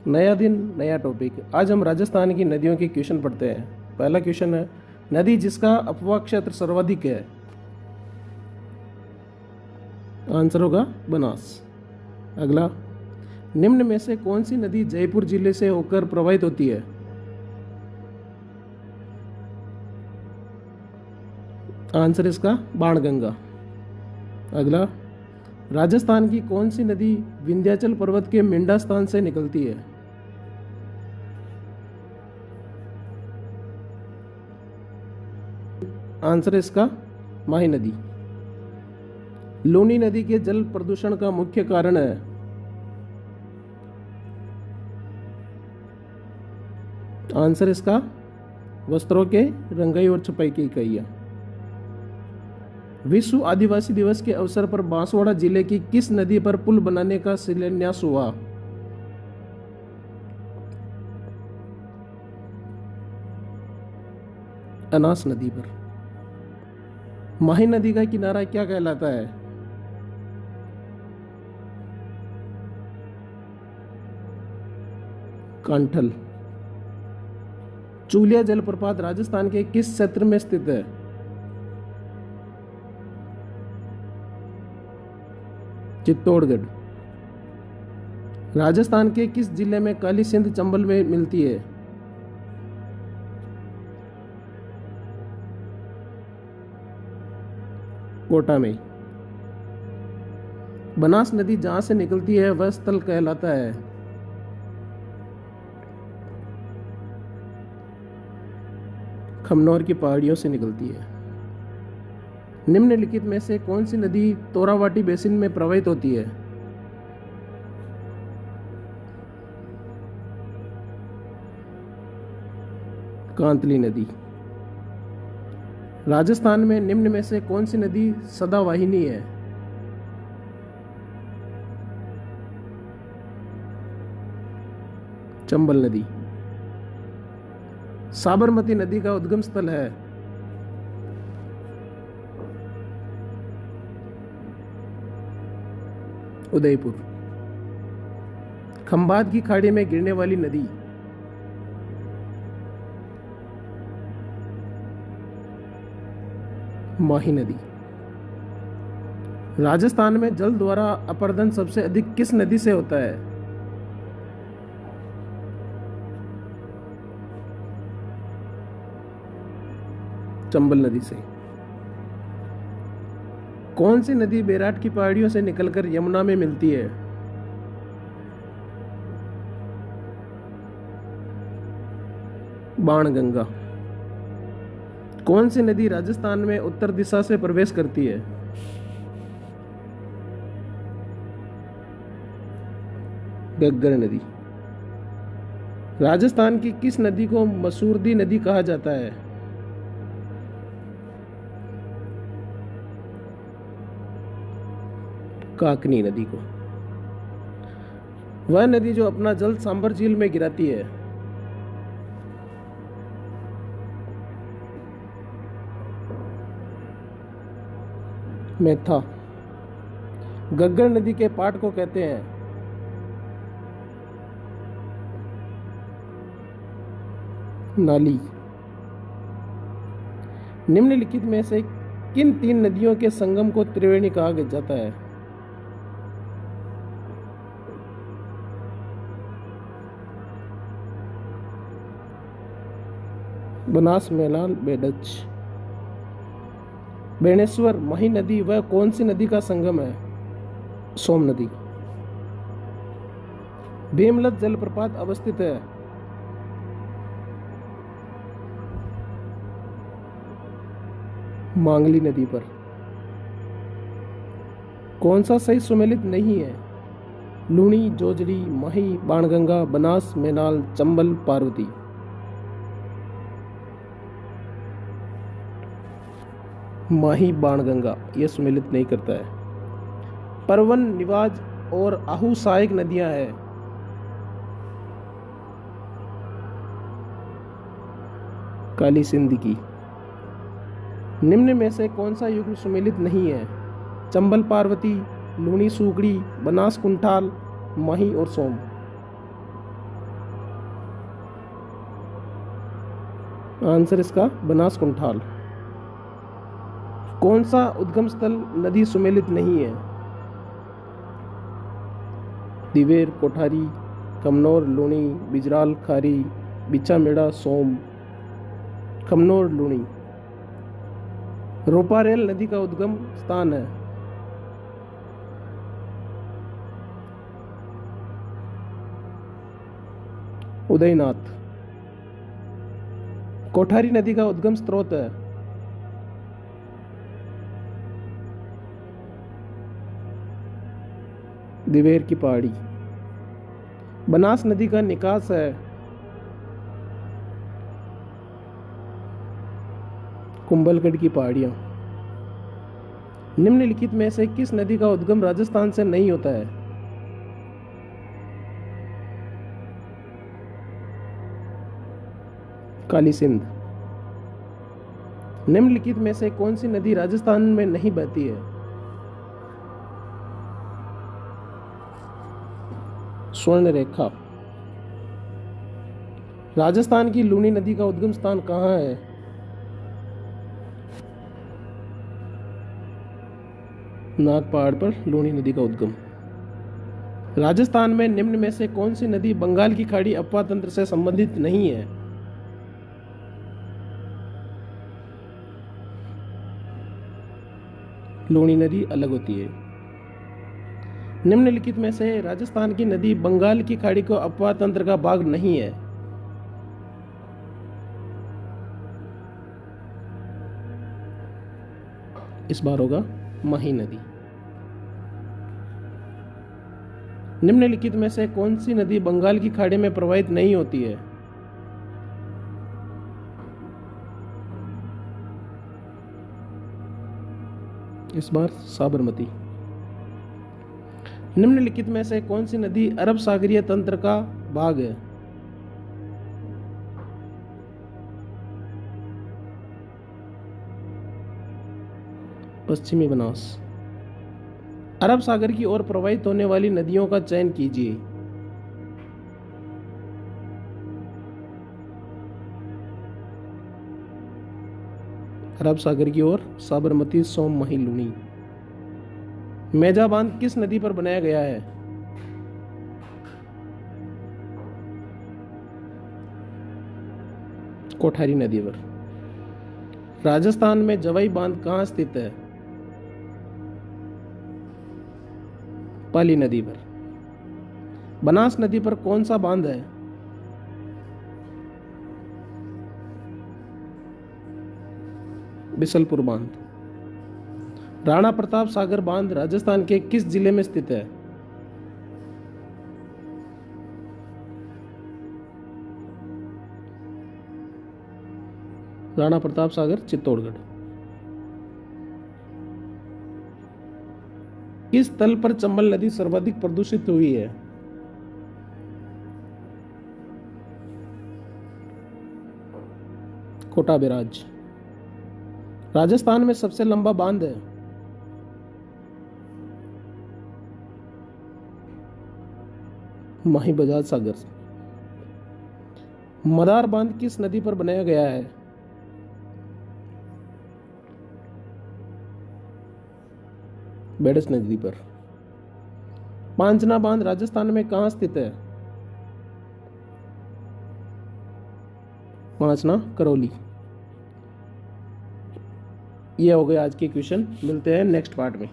नया दिन नया टॉपिक। आज हम राजस्थान की नदियों के क्वेश्चन पढ़ते हैं। पहला क्वेश्चन है, नदी जिसका अपवाह क्षेत्र सर्वाधिक है। आंसर होगा बनास। अगला, निम्न में से कौन सी नदी जयपुर जिले से होकर प्रवाहित होती है। आंसर इसका बाणगंगा। अगला, राजस्थान की कौन सी नदी विंध्याचल पर्वत के मेंढा स्थान से निकलती है। आंसर इसका माही नदी। लूनी नदी के जल प्रदूषण का मुख्य कारण है। आंसर इसका वस्त्रों के रंगाई और छपाई की इकाइयां। विश्व आदिवासी दिवस के अवसर पर बांसवाड़ा जिले की किस नदी पर पुल बनाने का शिलान्यास हुआ। अनास नदी पर। माही नदी का किनारा क्या कहलाता है। कांठल। चूलिया जलप्रपात राजस्थान के किस क्षेत्र में स्थित है। चित्तौड़गढ़। राजस्थान के किस जिले में काली सिंध चंबल में मिलती है। कोटा में। बनास नदी जहां से निकलती है वह स्थल कहलाता है। खमनौर की पहाड़ियों से निकलती है। निम्नलिखित में से कौन सी नदी तोरावाटी बेसिन में प्रवाहित होती है। कांतली नदी। राजस्थान में निम्न में से कौन सी नदी सदावाहिनी है। चंबल नदी। साबरमती नदी का उद्गम स्थल है। उदयपुर। खंभात की खाड़ी में गिरने वाली नदी। माही नदी। राजस्थान में जल द्वारा अपर्दन सबसे अधिक किस नदी से होता है। चंबल नदी से। कौन सी नदी बैराट की पहाड़ियों से निकलकर यमुना में मिलती है। बाणगंगा। कौन सी नदी राजस्थान में उत्तर दिशा से प्रवेश करती है। घग्गर नदी। राजस्थान की किस नदी को मसूरदी नदी कहा जाता है। काकनी नदी को। वह नदी जो अपना जल सांबर झील में गिराती है। मेथा। घग्गर नदी के पाट को कहते हैं। नाली। निम्नलिखित में से किन तीन नदियों के संगम को त्रिवेणी कहा जाता है। बनास, मेनाल, बेडच। बेणेश्वर माही नदी वह कौन सी नदी का संगम है। सोम नदी। भीमलत जलप्रपात अवस्थित है। मांगली नदी पर। कौन सा सही सुमेलित नहीं है। लूणी, जोजड़ी, माही, बाणगंगा, बनास, मेनाल, चंबल, पार्वती। माही बाणगंगा यह सुमेलित नहीं करता है। परवन, निवाज और आहू सहायक नदियां हैं। काली सिंध की। निम्न में से कौन सा युग्म सुमेलित नहीं है। चंबल पार्वती, लूणी सूगड़ी, बनास कुंठाल, माही और सोम। आंसर इसका बनासकुंठाल। कौन सा उद्गम स्थल नदी सुमेलित नहीं है? दिवेर, कोठारी, कमनौर, लूणी, बिजराल, खारी, बिछामेड़ा, सोम। कमनौर, लूणी। रोपारेल नदी का उद्गम स्थान है? उदयनाथ। कोठारी नदी का उद्गम स्रोत है? दिवेर की पहाड़ी। बनास नदी का निकास है? कुंभलगढ़ की पहाड़ियां। निम्नलिखित में से किस नदी का उद्गम राजस्थान से नहीं होता है? काली सिंध। निम्नलिखित में से कौन सी नदी राजस्थान में नहीं बहती है? स्वर्ण रेखा। राजस्थान की लूणी नदी का उद्गम स्थान कहाँ है? नाग पहाड़ पर लूणी नदी का उद्गम। राजस्थान में निम्न में से कौन सी नदी बंगाल की खाड़ी अपवा तंत्र से संबंधित नहीं है? लूणी नदी अलग होती है। निम्नलिखित में से राजस्थान की नदी बंगाल की खाड़ी को अपवा तंत्र का भाग नहीं है? इस बार होगा माही नदी। निम्नलिखित में से कौन सी नदी बंगाल की खाड़ी में प्रवाहित नहीं होती है? इस बार साबरमती। निम्नलिखित में से कौन सी नदी अरब सागरीय तंत्र का भाग है? पश्चिमी बनास। अरब सागर की ओर प्रवाहित होने वाली नदियों का चयन कीजिए। अरब सागर की ओर साबरमती, सोम, मही, लूणी। मेजा बांध किस नदी पर बनाया गया है? कोठारी नदी पर। राजस्थान में जवाई बांध कहाँ स्थित है? पाली नदी पर। बनास नदी पर कौन सा बांध है? बिसलपुर बांध। राणा प्रताप सागर बांध राजस्थान के किस जिले में स्थित है? राणा प्रताप सागर, चित्तौड़गढ़। किस तल पर चंबल नदी सर्वाधिक प्रदूषित हुई है? कोटा बैराज। राजस्थान में सबसे लंबा बांध है? माही बजाज सागर। मदार बांध किस नदी पर बनाया गया है? बेडस नदी पर। पांचना बांध राजस्थान में कहां स्थित है? पांचना, करौली। यह हो गए आज के क्वेश्चन। मिलते हैं नेक्स्ट पार्ट में।